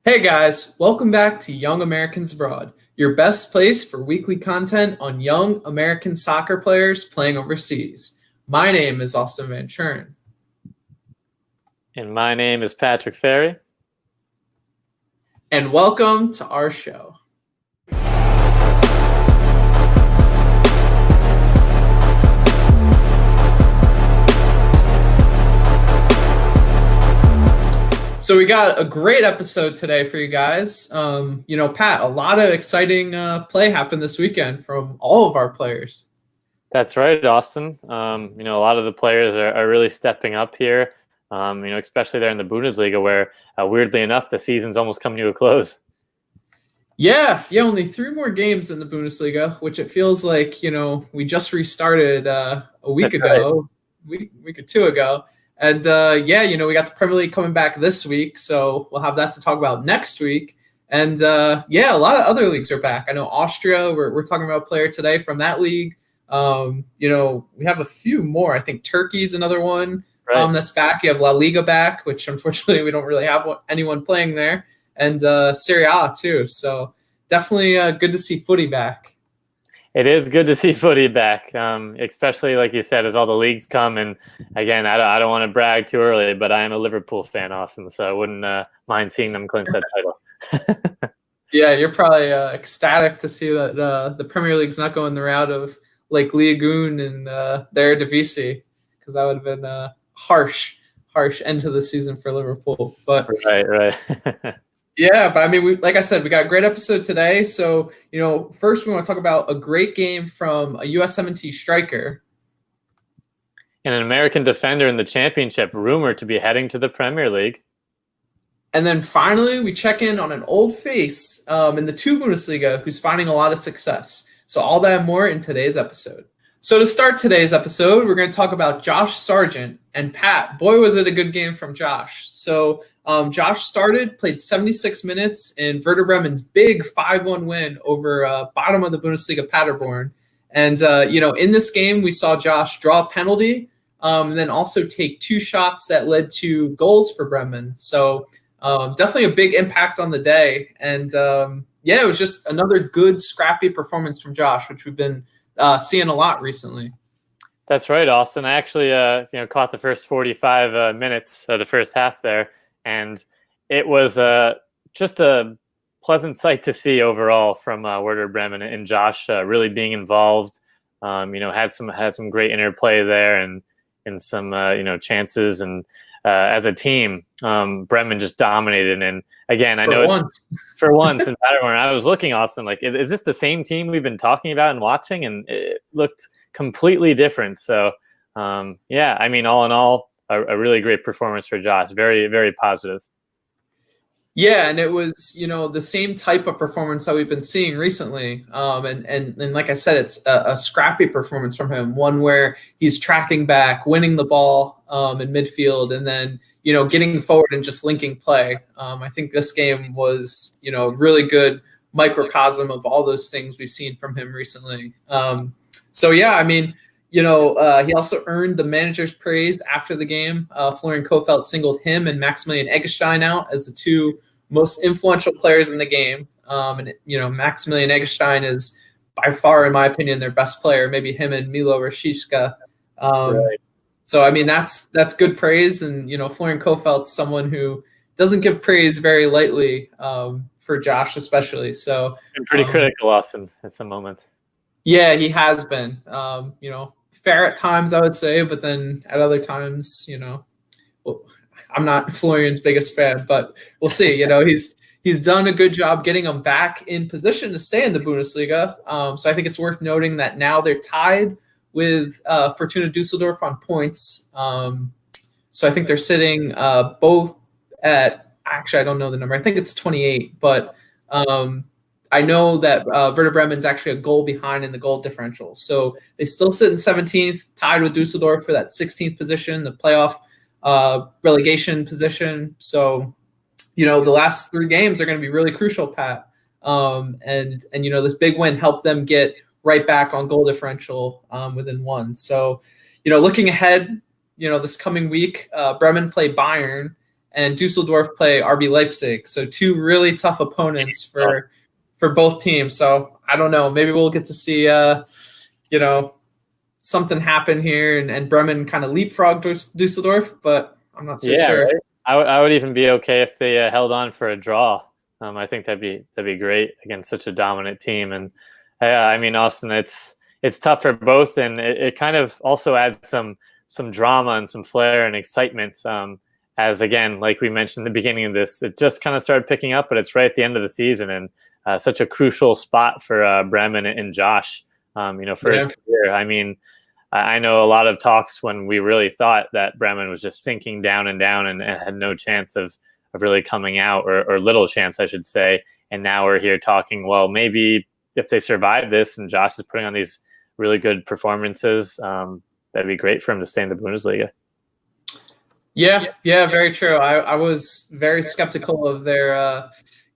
Hey guys, welcome back to Young Americans Abroad, your best place for weekly content on young American soccer players playing overseas. My name is Austin Van Churn. And my name is Patrick Ferry. And welcome to our show. So we got a great episode today for you guys. Pat, a lot of exciting play happened this weekend from all of our players. That's right, Austin. A lot of the players are really stepping up here. Especially there in the Bundesliga, where weirdly enough, the season's almost coming to a close. Yeah, only 3 more games in the Bundesliga, which it feels like, we just restarted a week ago, right. week or 2 ago. And we got the Premier League coming back this week, so we'll have that to talk about next week. And a lot of other leagues are back. I know Austria, we're talking about a player today from that league. We have a few more. I think Turkey's another one that's back. You have La Liga back, which unfortunately we don't really have anyone playing there. And Serie A too. So definitely good to see footy back. It is good to see footy back, especially like you said, as all the leagues come. And again, I don't want to brag too early, but I am a Liverpool fan, Austin, so I wouldn't mind seeing them clinch that title. Yeah, you're probably ecstatic to see that the Premier League's not going the route of like Ligue 1 and the Eredivisie, because that would have been a harsh end to the season for Liverpool. But right. Yeah, but I mean, like I said, we got a great episode today. So, first we want to talk about a great game from a USMNT striker. And an American defender in the championship, rumored to be heading to the Premier League. And then finally, we check in on an old face in the 2 Bundesliga who's finding a lot of success. So all that and more in today's episode. So to start today's episode, we're going to talk about Josh Sargent. And Pat, boy, was it a good game from Josh. So Josh played 76 minutes in Werder Bremen's big 5-1 win over bottom of the Bundesliga Paderborn. And, in this game, we saw Josh draw a penalty and then also take 2 shots that led to goals for Bremen. So definitely a big impact on the day. And, it was just another good, scrappy performance from Josh, which we've been seeing a lot recently. That's right, Austin. I actually, caught the first 45 minutes of the first half there. And it was just a pleasant sight to see overall from Werder Bremen and Josh really being involved. Had some great interplay there and some chances. And as a team, Bremen just dominated. And again, I know for once in Paderborn, I was looking, Austin, like, is this the same team we've been talking about and watching? And it looked completely different. So all in all, a really great performance for Josh. Very, very positive. Yeah, and it was, the same type of performance that we've been seeing recently. And like I said, it's a scrappy performance from him, one where he's tracking back, winning the ball in midfield, and then, getting forward and just linking play. I think this game was, really good microcosm of all those things we've seen from him recently. He also earned the manager's praise after the game. Florian Kohfeldt singled him and Maximilian Eggestein out as the 2 most influential players in the game. Maximilian Eggestein is by far, in my opinion, their best player, maybe him and Milo Rashica. Right. So, that's good praise. And, Florian Kohfeldt's someone who doesn't give praise very lightly for Josh especially. So, been pretty critical, Austin, at some moments. Yeah, he has been. Fair at times, I would say, but then at other times, I'm not Florian's biggest fan, but we'll see. He's done a good job getting them back in position to stay in the Bundesliga. So I think it's worth noting that now they're tied with Fortuna Dusseldorf on points. So I think they're sitting both at, actually, I don't know the number. I think it's 28, but I know that Werder Bremen's actually a goal behind in the goal differential. So they still sit in 17th, tied with Dusseldorf for that 16th position, the playoff relegation position. So, the last 3 games are going to be really crucial, Pat. And this big win helped them get right back on goal differential within 1. So, looking ahead, this coming week, Bremen play Bayern. and Dusseldorf play RB Leipzig. So 2 really tough opponents for both teams. So I don't know. Maybe we'll get to see, something happen here and Bremen kind of leapfrog Dusseldorf, but I'm not so sure. Right? I would even be okay if they held on for a draw. I think that'd be great against such a dominant team. And I mean, Austin, it's tough for both, and it kind of also adds some drama and some flair and excitement. As again, like we mentioned in the beginning of this, it just kind of started picking up, but it's right at the end of the season, and such a crucial spot for Bremen and Josh. For his career. I mean, I know a lot of talks when we really thought that Bremen was just sinking down and had no chance of really coming out, or little chance, I should say. And now we're here talking, well, maybe if they survive this and Josh is putting on these really good performances, that'd be great for him to stay in the Bundesliga. Yeah, very true. I was very skeptical of their,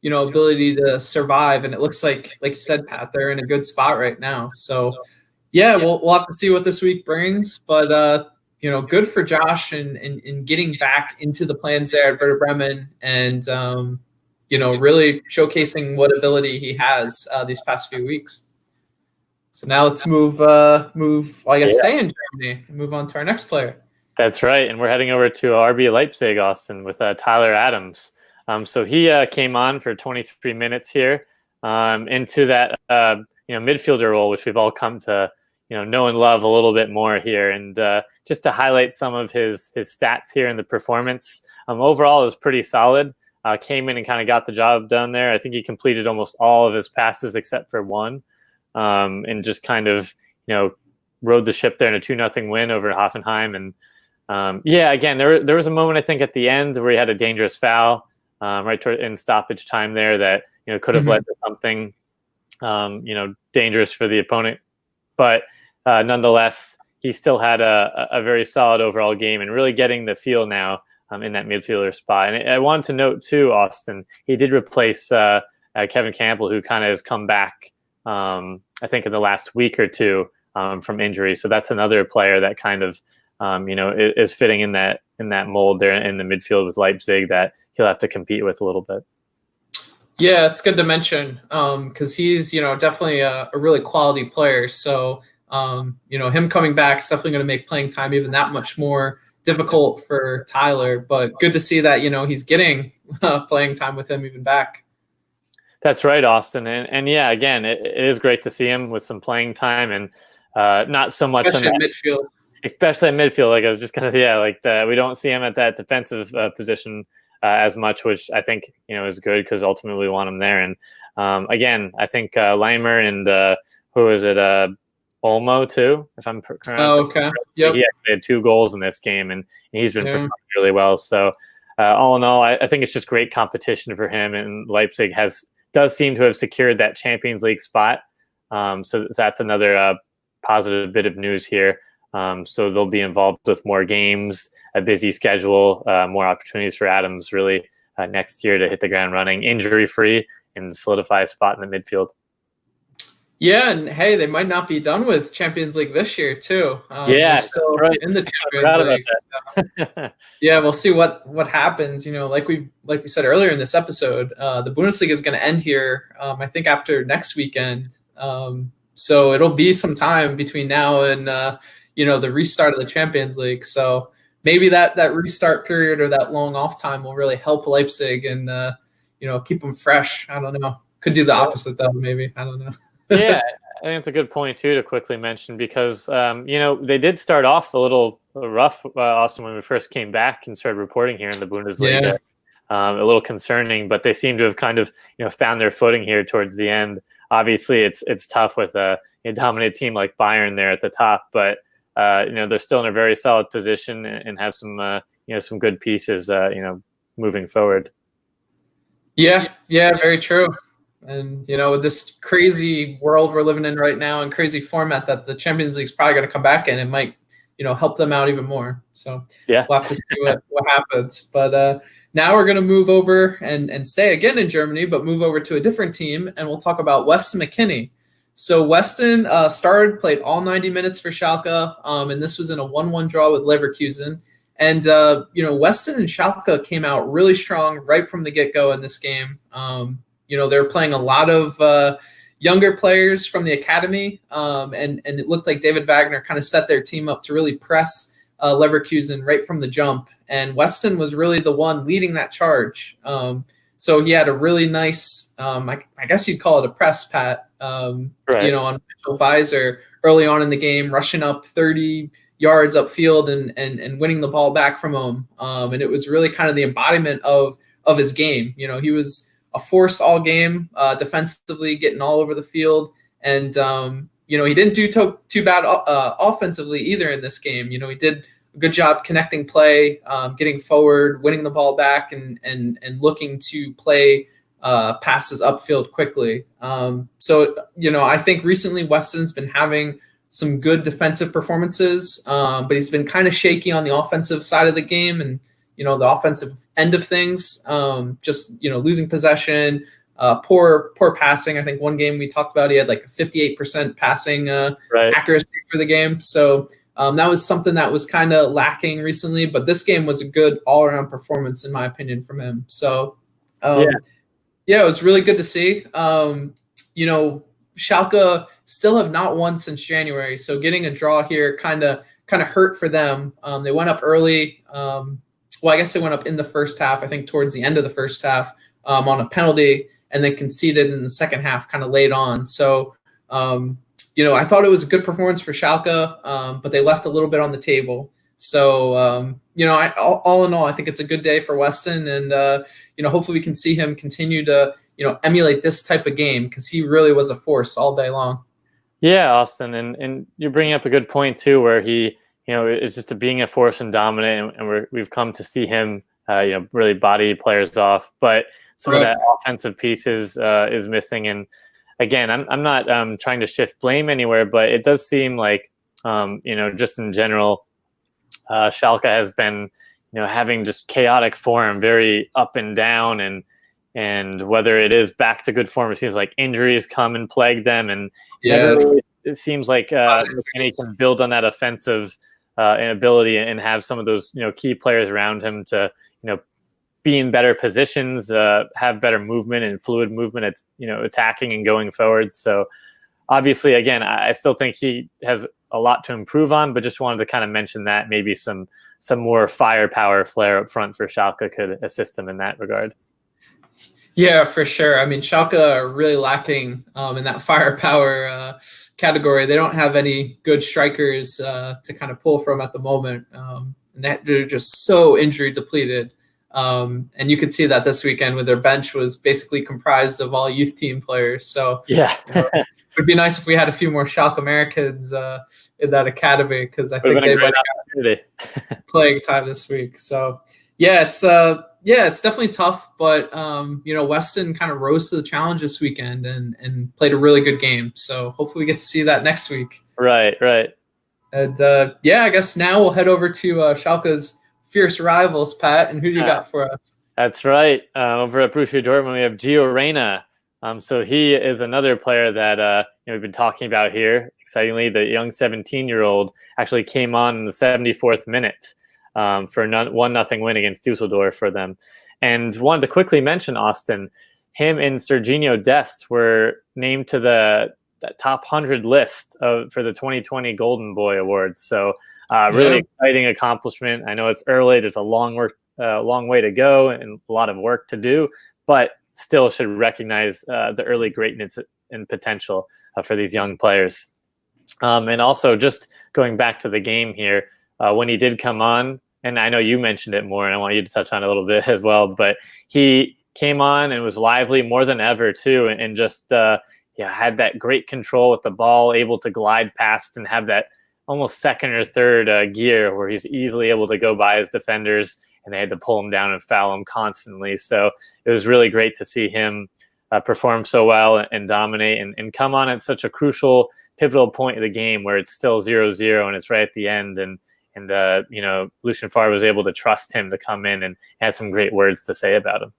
ability to survive, and it looks like you said, Pat, they're in a good spot right now. So, we'll have to see what this week brings. But good for Josh in getting back into the plans there at Werder Bremen, and really showcasing what ability he has these past few weeks. So now let's move. Stay in Germany and move on to our next player. That's right, and we're heading over to RB Leipzig, Austin, with Tyler Adams. So he came on for 23 minutes here into that midfielder role, which we've all come to know and love a little bit more here. And just to highlight some of his stats here in the performance, overall it was pretty solid. Came in and kind of got the job done there. I think he completed almost all of his passes except for one, and just kind of rode the ship there in a 2-0 win over Hoffenheim. And again, there was a moment I think at the end where he had a dangerous foul in stoppage time there that could have led to something dangerous for the opponent. But nonetheless, he still had a very solid overall game and really getting the feel now in that midfielder spot. And I wanted to note too, Austin, he did replace Kevin Campbell, who kind of has come back, I think in the last week or two from injury. So that's another player that kind of is fitting in that mold there in the midfield with Leipzig that he'll have to compete with a little bit. Yeah, it's good to mention because he's definitely a really quality player. So him coming back is definitely going to make playing time even that much more difficult for Tyler. But good to see that he's getting playing time with him even back. That's right, Austin, and yeah, again, it is great to see him with some playing time and not so much especially in midfield. Especially in midfield, like I was just kind of we don't see him at that defensive position as much, which I think is good because ultimately we want him there. And again, I think Leimer and who is it, Olmo too, if I'm correct. Oh, okay. Yep. He actually had 2 goals in this game, and he's been performing really well. So all in all, I think it's just great competition for him, and Leipzig does seem to have secured that Champions League spot. So that's another positive bit of news here. So they'll be involved with more games, a busy schedule, more opportunities for Adams really next year to hit the ground running, injury-free, and solidify a spot in the midfield. Yeah, and hey, they might not be done with Champions League this year too. They're still right in the Champions League. So, we'll see what happens. Like we said earlier in this episode, the Bundesliga is going to end here. I think after next weekend. So it'll be some time between now and the restart of the Champions League. So maybe that restart period or that long off time will really help Leipzig and keep them fresh. I don't know. Could do the opposite though. Maybe I don't know. Yeah, I think it's a good point too to quickly mention because they did start off a little rough, Austin, when we first came back and started reporting here in the Bundesliga. A little concerning, but they seem to have kind of found their footing here towards the end. Obviously, it's tough with a dominant team like Bayern there at the top, but they're still in a very solid position and have some some good pieces moving forward. Yeah, very true. And with this crazy world we're living in right now and crazy format that the Champions League's probably going to come back in, it might help them out even more. So we'll have to see what happens. But now we're going to move over and stay again in Germany, but move over to a different team, and we'll talk about Weston McKennie. So Weston played all 90 minutes for Schalke, and this was in a 1-1 draw with Leverkusen. And, Weston and Schalke came out really strong right from the get-go in this game. They're playing a lot of younger players from the academy, and it looked like David Wagner kind of set their team up to really press Leverkusen right from the jump. And Weston was really the one leading that charge. So he had a really nice, I guess you'd call it a press, Pat, on Mitchell Weiser early on in the game, rushing up 30 yards upfield and winning the ball back from him. And it was really kind of the embodiment of his game. He was a force all game, defensively, getting all over the field. And, he didn't do too bad offensively either in this game. He did a good job connecting play, getting forward, winning the ball back, and looking to play passes upfield quickly. I think recently Weston's been having some good defensive performances, but he's been kind of shaky on the offensive side of the game and, the offensive end of things, losing possession, poor passing. I think one game we talked about, he had like a 58% passing accuracy for the game. So that was something that was kind of lacking recently, but this game was a good all-around performance, in my opinion, from him. So, it was really good to see. Schalke still have not won since January, so getting a draw here kind of hurt for them. They went up early. I guess they went up in the first half, I think towards the end of the first half, on a penalty, and then conceded in the second half kind of late on. So, I thought it was a good performance for Schalke, but they left a little bit on the table. So, all in all, I think it's a good day for Weston, and, hopefully we can see him continue to, emulate this type of game, because he really was a force all day long. Yeah, Austin, and you're bringing up a good point too, where he, is just being a force and dominant, and we've come to see him, really body players off, but some of that offensive pieces is missing. And again, I'm not trying to shift blame anywhere, but it does seem like, just in general, Schalke has been, having just chaotic form, very up and down, and whether it is back to good form, it seems like injuries come and plague them, and it seems like McKennie can build on that offensive ability and have some of those key players around him to be in better positions, have better movement and fluid movement at attacking and going forward. So obviously, again, I still think he has a lot to improve on, but just wanted to kind of mention that maybe some more firepower flair up front for Schalke could assist him in that regard. Yeah, for sure. I mean, Schalke are really lacking in that firepower category. They don't have any good strikers to kind of pull from at the moment. And they're just so injury depleted. And you could see that this weekend with their bench was basically comprised of all youth team players. So it would be nice if we had a few more Schalke Americans in that academy, because I think they might have playing time this week. So it's definitely tough, but Weston kind of rose to the challenge this weekend and played a really good game. So hopefully we get to see that next week. Right. And I guess now we'll head over to Schalke's fierce rivals, Pat. And who do you got for us? That's right. Over at Borussia Dortmund, we have Gio Reyna. So he is another player that we've been talking about here. Excitingly, the young 17-year-old actually came on in the 74th minute. For a 1-0 win against Dusseldorf for them. And wanted to quickly mention, Austin, him and Serginho Dest were named to the top 100 list for the 2020 Golden Boy Awards. So really exciting accomplishment. I know it's early. There's a long way to go and a lot of work to do, but still should recognize the early greatness and potential for these young players. And also just going back to the game here, when he did come on, and I know you mentioned it more, and I want you to touch on it a little bit as well, but he came on and was lively more than ever too, and just had that great control with the ball, able to glide past and have that almost second or third gear where he's easily able to go by his defenders, and they had to pull him down and foul him constantly. So it was really great to see him perform so well and dominate and come on at such a crucial, pivotal point of the game where it's still 0-0 and it's right at the end. And Lucien Favre was able to trust him to come in and had some great words to say about him.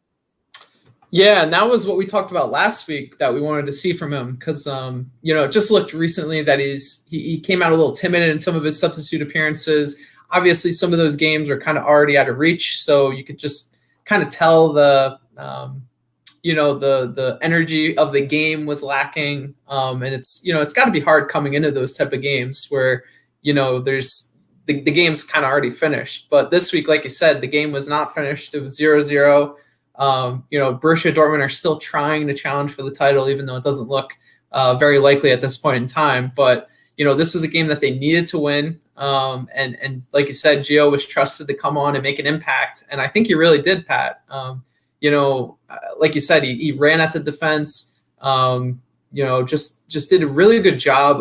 Yeah, and that was what we talked about last week that we wanted to see from him, because it just looked recently that he came out a little timid in some of his substitute appearances. obviously some of those games are kind of already out of reach. So you could just kind of tell the energy of the game was lacking. And it's got to be hard coming into those type of games where, there's the game's kind of already finished. But this week, like you said, the game was not finished. It was 0-0. Borussia Dortmund are still trying to challenge for the title, even though it doesn't look very likely at this point in time. But, this was a game that they needed to win. And like you said, Gio was trusted to come on and make an impact. And I think he really did, Pat. Like you said, he ran at the defense, just did a really good job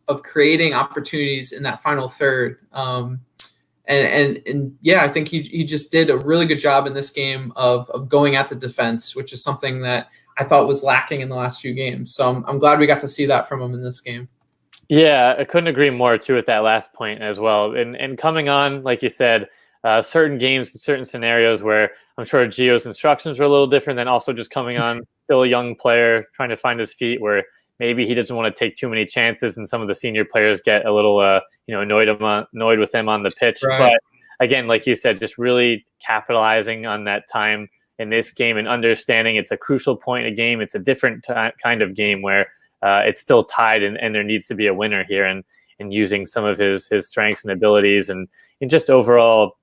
of creating opportunities in that final third. And yeah, I think he just did a really good job in this game of going at the defense, which is something that I thought was lacking in the last few games. So I'm glad we got to see that from him in this game. Yeah, I couldn't agree more too with that last point as well. And coming on, like you said, certain games, certain scenarios where I'm sure Gio's instructions were a little different than also just coming on, still a young player trying to find his feet, where maybe he doesn't want to take too many chances, and some of the senior players get a little annoyed with him on the pitch. Right. But again, like you said, just really capitalizing on that time in this game and understanding it's a crucial point in a game. It's a different kind of game where it's still tied, and there needs to be a winner here, and using some of his strengths and abilities and just overall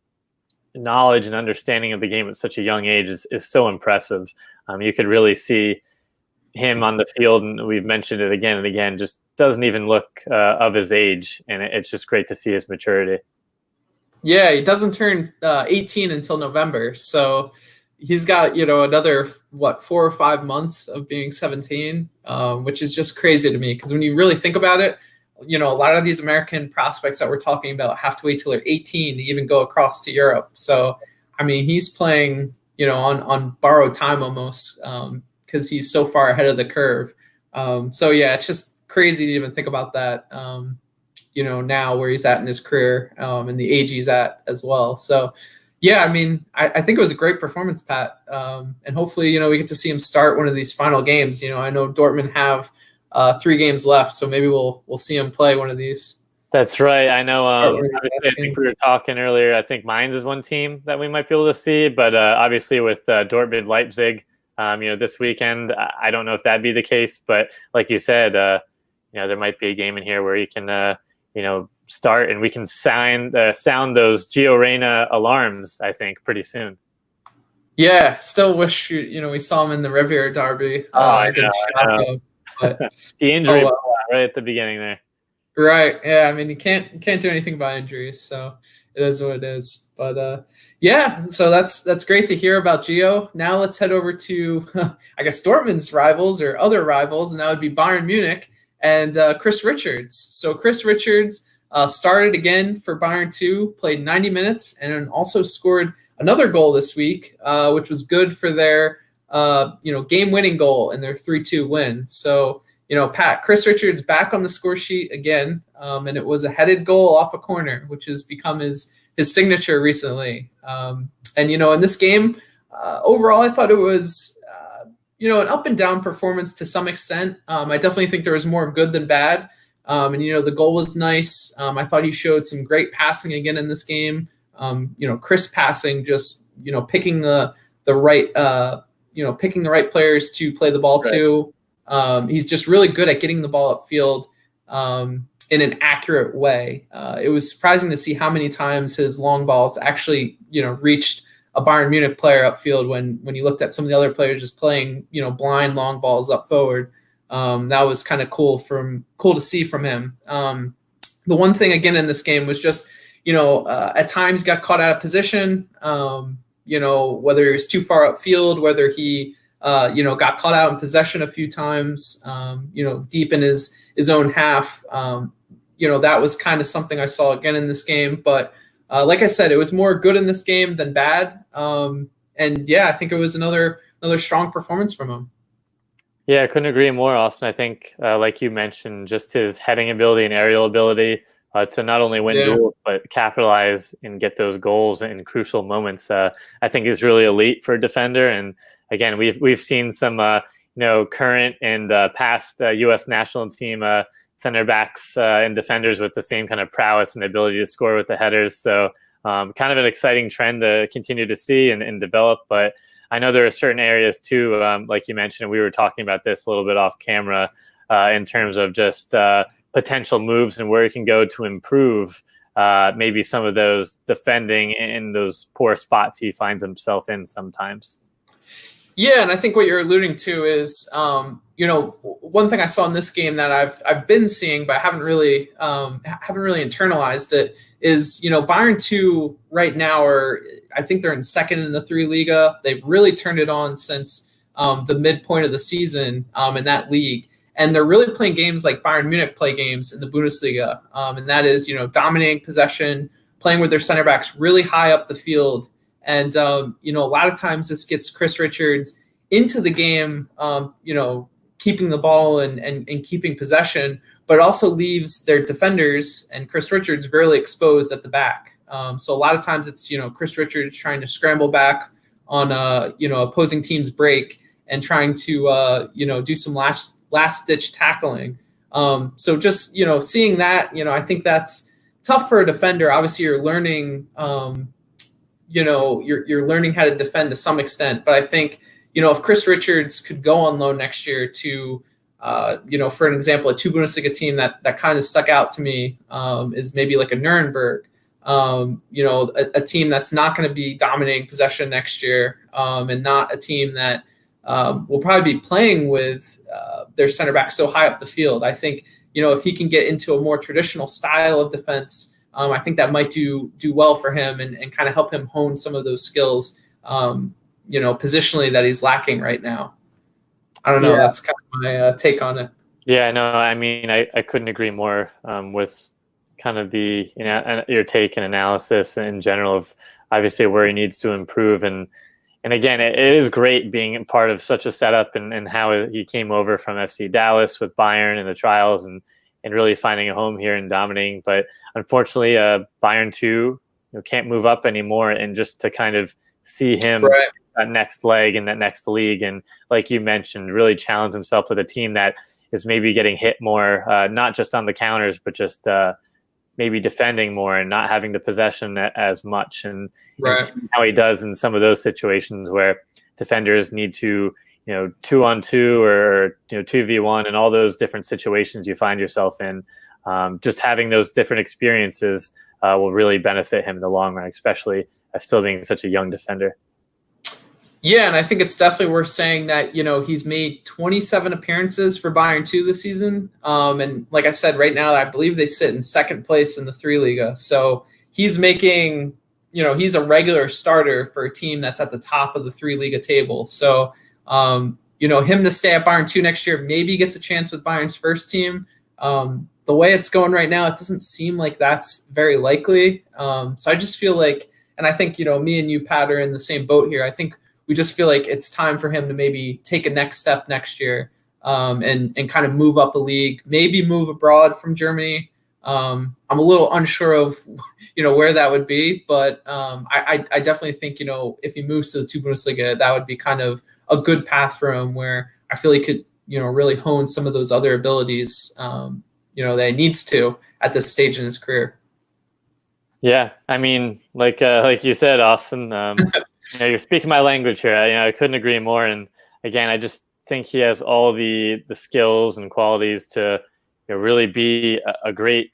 knowledge and understanding of the game at such a young age is so impressive. You could really see him on the field, and we've mentioned it again and again, just doesn't even look of his age, and it's just great to see his maturity. Yeah, he doesn't turn 18 until November, so he's got another 4 or 5 months of being 17, which is just crazy to me, because when you really think about it, a lot of these American prospects that we're talking about have to wait till they're 18 to even go across to Europe. So I mean, he's playing on borrowed time almost, because he's so far ahead of the curve. So yeah, it's just crazy to even think about that, now where he's at in his career, and the age he's at as well. So yeah, I mean, I think it was a great performance, Pat. And hopefully, we get to see him start one of these final games. I know Dortmund have 3 games left, so maybe we'll see him play one of these. That's right. I know. Obviously, I think we were talking earlier. I think Mainz is one team that we might be able to see, but obviously with Dortmund, Leipzig, this weekend, I don't know if that'd be the case. But like you said, there might be a game in here where you can, start, and we can sound those Gio Reyna alarms, I think, pretty soon. Yeah, still wish we saw him in the Riviera Derby. I know. But, the injury right at the beginning there. Right. Yeah. I mean, you can't do anything about injuries, so it is what it is. But yeah, so that's great to hear about Gio. Now let's head over to I guess Dortmund's rivals or other rivals, and that would be Bayern Munich and Chris Richards. So Chris Richards started again for Bayern 2, played 90 minutes, and also scored another goal this week, which was good for their game-winning goal in their 3-2 win. So, Pat, Chris Richards back on the score sheet again, and it was a headed goal off a corner, which has become his signature recently. And, in this game, overall, I thought it was, an up and down performance to some extent. I definitely think there was more good than bad. And, the goal was nice. I thought he showed some great passing again in this game. Crisp passing, just, picking the right, picking the right players to play the ball to. He's just really good at getting the ball upfield in an accurate way. It was surprising to see how many times his long balls actually, reached a Bayern Munich player upfield when you looked at some of the other players just playing, blind long balls up forward. That was kind of cool to see from him. The one thing again in this game was just, at times got caught out of position. Whether he was too far upfield, whether he, got caught out in possession a few times, deep in his own half. That was kind of something I saw again in this game. But like I said, it was more good in this game than bad. And yeah, I think it was another strong performance from him. Yeah, I couldn't agree more, Austin. I think, like you mentioned, just his heading ability and aerial ability to not only win duels, but capitalize and get those goals in crucial moments, I think is really elite for a defender. And again, we've seen some, current and past U.S. national team center backs and defenders with the same kind of prowess and ability to score with the headers. So kind of an exciting trend to continue to see and develop. But I know there are certain areas too, like you mentioned, we were talking about this a little bit off camera in terms of just potential moves and where he can go to improve maybe some of those defending in those poor spots he finds himself in sometimes. Yeah, and I think what you're alluding to is, one thing I saw in this game that I've been seeing, but I haven't really internalized it, is, Bayern 2 right now I think they're in second in the 3 Liga. They've really turned it on since the midpoint of the season in that league. And they're really playing games like Bayern Munich play games in the Bundesliga. And that is, dominating possession, playing with their center backs really high up the field. And, a lot of times this gets Chris Richards into the game, keeping the ball and keeping possession, but it also leaves their defenders and Chris Richards really exposed at the back. So a lot of times it's, Chris Richards trying to scramble back on, opposing team's break and trying to, do some last ditch tackling. So just, seeing that, I think that's tough for a defender. Obviously you're learning, you're learning how to defend to some extent, but I think, if Chris Richards could go on loan next year to, for an example, a 2 Bundesliga team that kind of stuck out to me is maybe like a Nuremberg, a team that's not going to be dominating possession next year and not a team that will probably be playing with their center back so high up the field. I think, if he can get into a more traditional style of defense, I think that might do well for him and kind of help him hone some of those skills, positionally that he's lacking right now. I don't know. Yeah. That's kind of my take on it. Yeah, no, I mean, I couldn't agree more with kind of the, your take and analysis in general of obviously where he needs to improve. And again, it is great being part of such a setup and how he came over from FC Dallas with Bayern in the trials and really finding a home here and dominating. But unfortunately, Bayern 2 can't move up anymore, and just to kind of see him that next leg in that next league. And like you mentioned, really challenge himself with a team that is maybe getting hit more, not just on the counters, but just maybe defending more and not having the possession as much. And seeing how he does in some of those situations where defenders need to, 2-on-2 or 2v1 and all those different situations you find yourself in. Just having those different experiences will really benefit him in the long run, especially still being such a young defender. Yeah, and I think it's definitely worth saying that, he's made 27 appearances for Bayern 2 this season. And like I said, right now, I believe they sit in second place in the 3 Liga. So he's making, he's a regular starter for a team that's at the top of the 3 Liga table. So, him to stay at Bayern 2 next year, maybe gets a chance with Bayern's first team. The way it's going right now, it doesn't seem like that's very likely. So I just feel like, and I think, me and you, Pat, are in the same boat here. I think we just feel like it's time for him to maybe take a next step next year and kind of move up a league, maybe move abroad from Germany. I'm a little unsure of, where that would be, but I definitely think, if he moves to the 2 Bundesliga, that would be kind of a good path for him where I feel he could, really hone some of those other abilities, that he needs to at this stage in his career. Yeah, I mean, like you said, Austin, you're speaking my language here. I couldn't agree more. And again, I just think he has all the skills and qualities to really be a great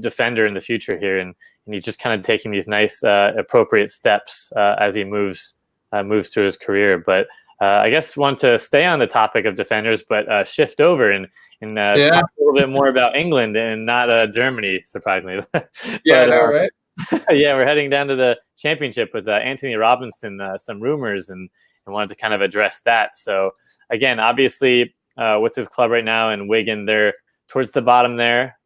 defender in the future here. And he's just kind of taking these nice, appropriate steps as he moves through his career. But I guess want to stay on the topic of defenders, but shift over and talk a little bit more about England and not Germany, surprisingly. Right. Yeah, we're heading down to the championship with Antonee Robinson, some rumors, and wanted to kind of address that. So again, obviously with his club right now in Wigan, they're towards the bottom there.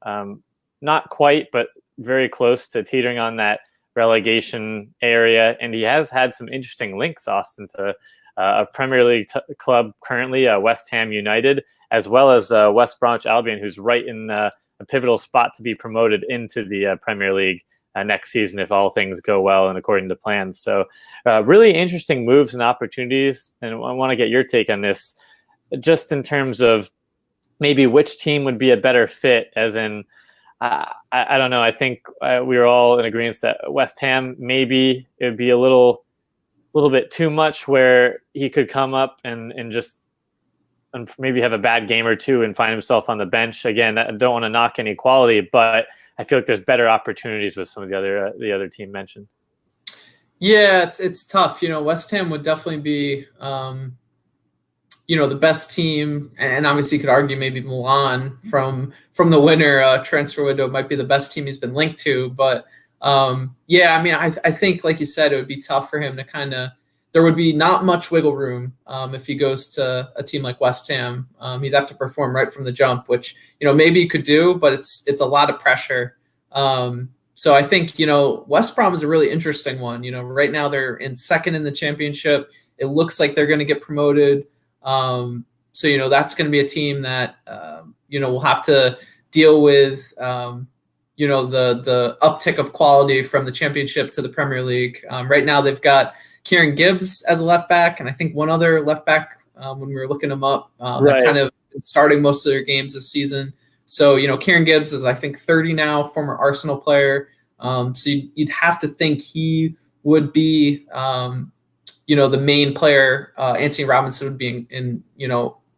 Not quite, but very close to teetering on that relegation area. And he has had some interesting links, Austin, to a Premier League club currently, West Ham United, as well as West Bromwich Albion, who's right in a pivotal spot to be promoted into the Premier League next season if all things go well and according to plans. So really interesting moves and opportunities. And I want to get your take on this, just in terms of maybe which team would be a better fit, as in, I don't know. I think we were all in agreement that West Ham, maybe it would be a little bit too much where he could come up and just maybe have a bad game or two and find himself on the bench. Again, I don't want to knock any quality, but I feel like there's better opportunities with some of the other team mentioned. Yeah, it's tough. West Ham would definitely be, the best team, and obviously you could argue maybe Milan from the winter transfer window might be the best team he's been linked to. But I think, like you said, it would be tough for him to kind of. There would be not much wiggle room if he goes to a team like West Ham. He'd have to perform right from the jump, which maybe he could do, but it's a lot of pressure. So I think West Brom is a really interesting one. Right now they're in second in the championship. It looks like they're going to get promoted. So that's going to be a team that will have to deal with the uptick of quality from the championship to the Premier League. Right now they've got Kieran Gibbs as a left back, and I think one other left back when we were looking them up. They're kind of starting most of their games this season. So Kieran Gibbs is, I think, 30 now, former Arsenal player. So you'd have to think he would be the main player Antonee Robinson would be in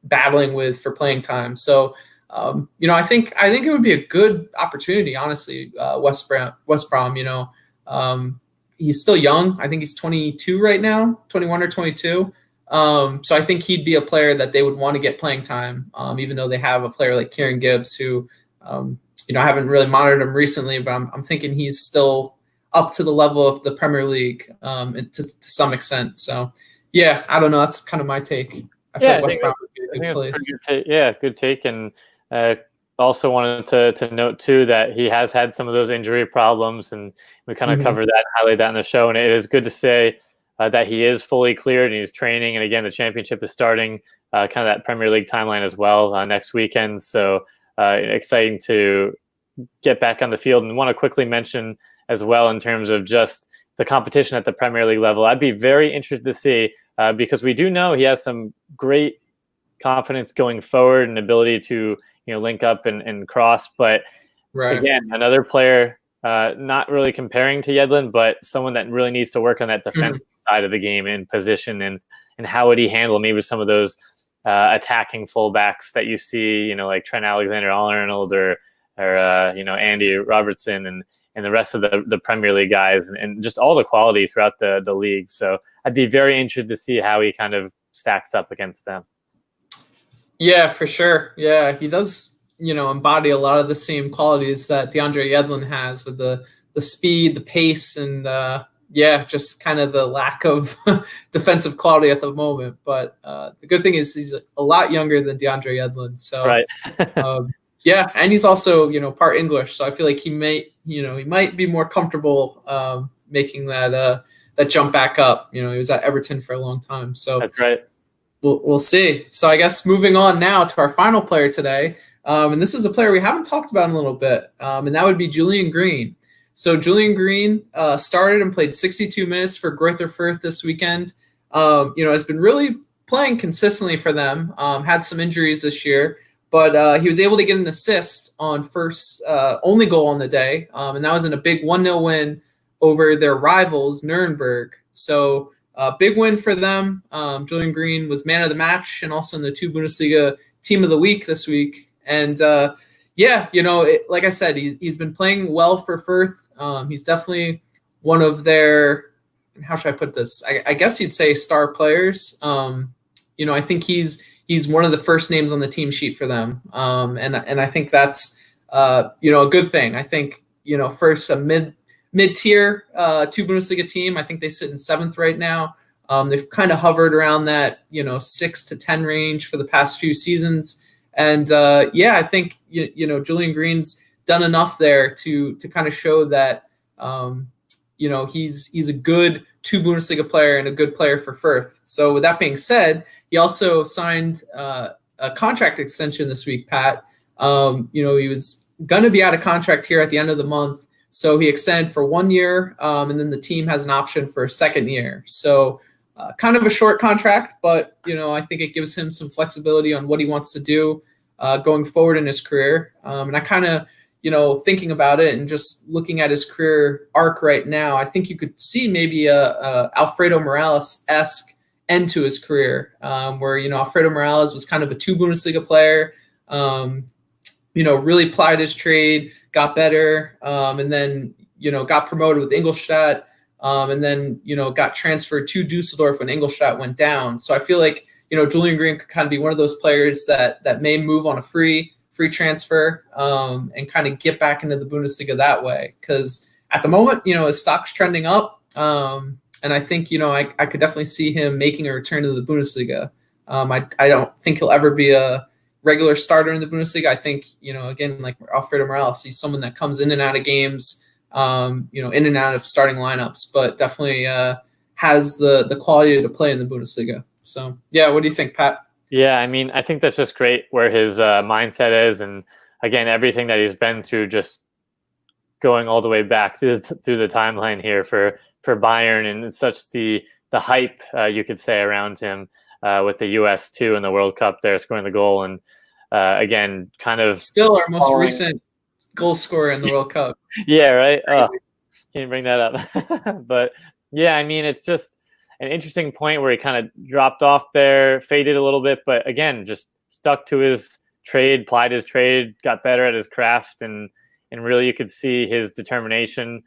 battling with for playing time. So I think it would be a good opportunity, honestly. West Brom, he's still young. I think he's 22 right now, 21 or 22. So I think he'd be a player that they would want to get playing time, even though they have a player like Kieran Gibbs who, I haven't really monitored him recently, but I'm thinking he's still up to the level of the Premier League to some extent. So, yeah, I don't know. That's kind of my take. I feel like West Brom would be a good place. Good take. And also wanted to note, too, that he has had some of those injury problems, and we kind of covered that and highlight that in the show. And it is good to say that he is fully cleared and he's training. And, again, the championship is starting kind of that Premier League timeline as well next weekend. So exciting to get back on the field. And want to quickly mention as well in terms of just the competition at the Premier League level. I'd be very interested to see because we do know he has some great confidence going forward and ability to link up and cross. But again, another player, not really comparing to Yedlin, but someone that really needs to work on that defensive side of the game and position and how would he handle maybe some of those attacking fullbacks that you see, like Trent Alexander-Arnold or Andy Robertson and the rest of the Premier League guys and just all the quality throughout the league. So I'd be very interested to see how he kind of stacks up against them. Yeah, for sure. Yeah, he does, embody a lot of the same qualities that DeAndre Yedlin has with the speed, the pace, and just kind of the lack of defensive quality at the moment. But the good thing is he's a lot younger than DeAndre Yedlin. So right. yeah, and he's also, part English. So I feel like he might be more comfortable making that jump back up. He was at Everton for a long time. So that's right. We'll see. So I guess moving on now to our final player today. And this is a player we haven't talked about in a little bit. And that would be Julian Green. So Julian Green started and played 62 minutes for Greuther Fürth this weekend. Has been really playing consistently for them. Had some injuries this year, but he was able to get an assist on Fürth's only goal on the day. And that was in a big 1-0 win over their rivals, Nuremberg. So big win for them. Julian Green was man of the match and also in the 2 Bundesliga team of the week this week. And like I said, he's been playing well for Fürth. He's definitely one of their, how should I put this? I guess you'd say star players. I think he's one of the first names on the team sheet for them. And I think that's, a good thing. I think, first a mid-tier 2 Bundesliga team. I think they sit in 7th right now. They've kind of hovered around that, 6 to 10 range for the past few seasons. And I think, Julian Green's done enough there to kind of show that, he's a good 2 Bundesliga player and a good player for Fürth. So with that being said, he also signed a contract extension this week, Pat. He was going to be out of contract here at the end of the month. So he extended for 1 year, and then the team has an option for a second year. So kind of a short contract, but, I think it gives him some flexibility on what he wants to do. going forward in his career. And I kind of, thinking about it and just looking at his career arc right now, I think you could see maybe a Alfredo Morales-esque end to his career, where, Alfredo Morales was kind of a 2 Bundesliga player, really plied his trade, got better, and then, got promoted with Ingolstadt, and then, got transferred to Dusseldorf when Ingolstadt went down. So I feel like, Julian Green could kind of be one of those players that may move on a free transfer, and kind of get back into the Bundesliga that way. Because at the moment, his stock's trending up, and I think, I could definitely see him making a return to the Bundesliga. I don't think he'll ever be a regular starter in the Bundesliga. I think, again, like Alfredo Morales, he's someone that comes in and out of games, in and out of starting lineups, but definitely has the quality to play in the Bundesliga. So, yeah, what do you think, Pat? Yeah, I mean, I think that's just great where his mindset is. And again, everything that he's been through, just going all the way back through the timeline here for Bayern, and such the hype, you could say, around him with the US too in the World Cup there, scoring the goal. And again, kind of still our most recent goal scorer in the World Cup. Yeah, right. Oh, can't bring that up. But yeah, I mean, it's just an interesting point where he kind of dropped off there, faded a little bit, but again, just stuck to his trade, plied his trade, got better at his craft, and really you could see his determination,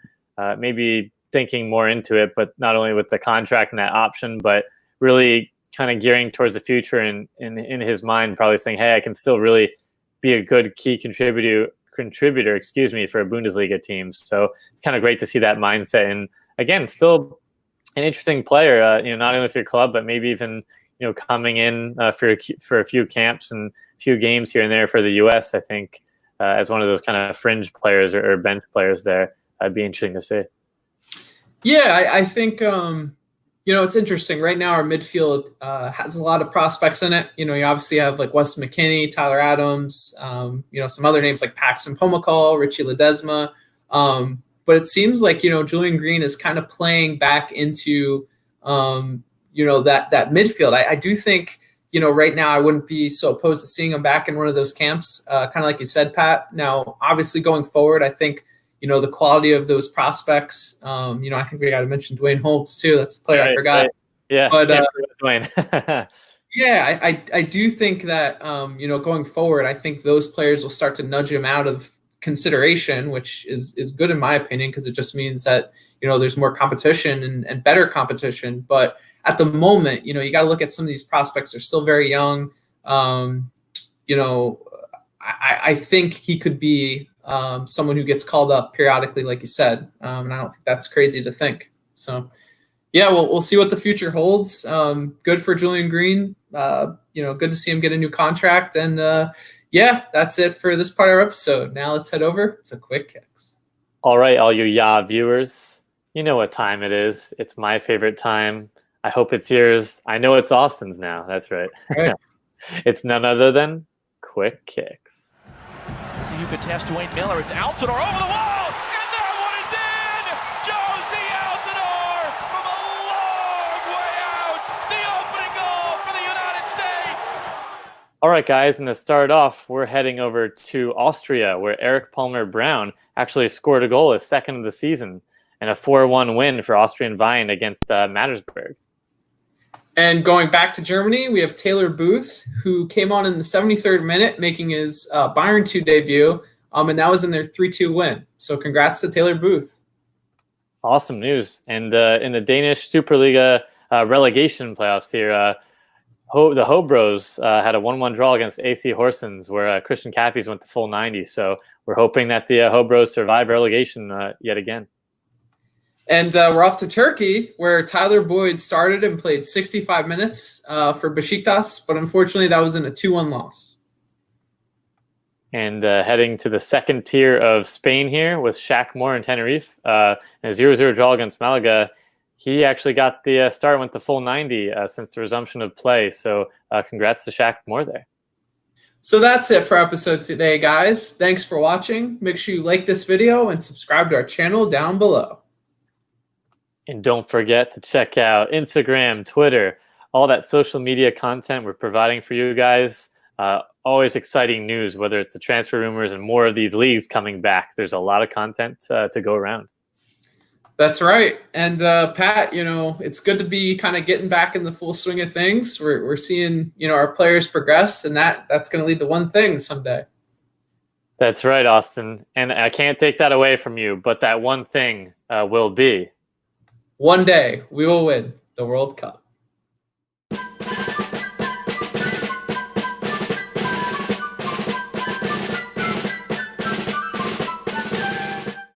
maybe thinking more into it, but not only with the contract and that option, but really kind of gearing towards the future, and in his mind probably saying, hey, I can still really be a good key contributor, for a Bundesliga team. So it's kind of great to see that mindset. And again, still an interesting player, not only for your club, but maybe even, coming in for a few camps and a few games here and there for the US, I think, as one of those kind of fringe players or bench players there. It'd be interesting to see. Yeah, I think, it's interesting. Right now, our midfield has a lot of prospects in it. You obviously have like Weston McKennie, Tyler Adams, some other names like Paxton Pomykal, Richie Ledesma. But it seems like, Julian Green is kind of playing back into, that midfield. I do think, right now I wouldn't be so opposed to seeing him back in one of those camps, kind of like you said, Pat. Now, obviously going forward, I think, the quality of those prospects, I think we got to mention Dwayne Holmes too. That's the player I forgot. Right. Yeah, but Dwayne. Yeah, I do think that, going forward, I think those players will start to nudge him out of consideration, which is good in my opinion, because it just means that, there's more competition and better competition. But at the moment, you got to look at some of these prospects. They're still very young. I think he could be someone who gets called up periodically, like you said. And I don't think that's crazy to think. So, yeah, we'll see what the future holds. Good for Julian Green. Good to see him get a new contract. And yeah, that's it for this part of our episode. Now let's head over to Quick Kicks. All right, all you viewers, you know what time it is. It's my favorite time. I hope it's yours. I know it's Austin's now. That's right. It's none other than Quick Kicks. So you could test Dwayne Miller. It's Altidore over the wall, and that one is in! Josie Altidore from a long way out. The opening goal for the United States. All right, guys, and to start off, we're heading over to Austria, where Erik Palmer-Brown actually scored a goal, his second of the season, and a 4-1 win for Austrian Wein against Mattersburg. And going back to Germany, we have Taylor Booth, who came on in the 73rd minute, making his Bayern 2 debut, and that was in their 3-2 win. So congrats to Taylor Booth. Awesome news. And in the Danish Superliga relegation playoffs here, the Hobros had a 1-1 draw against AC Horsens, where Christian Cappis went the full 90. So we're hoping that the Hobros survive relegation yet again. And we're off to Turkey, where Tyler Boyd started and played 65 minutes for Besiktas, but unfortunately that was in a 2-1 loss. And heading to the second tier of Spain here with Shaq Moore and Tenerife, in a 0-0 draw against Malaga. He actually got the start, went the full 90 since the resumption of play. So congrats to Shaq Moore there. So that's it for episode today, guys. Thanks for watching. Make sure you like this video and subscribe to our channel down below. And don't forget to check out Instagram, Twitter, all that social media content we're providing for you guys. Always exciting news, whether it's the transfer rumors and more of these leagues coming back. There's a lot of content to go around. That's right. And Pat, it's good to be kind of getting back in the full swing of things. We're seeing, our players progress, and that's going to lead to one thing someday. That's right, Austin. And I can't take that away from you, but that one thing will be. One day we will win the World Cup.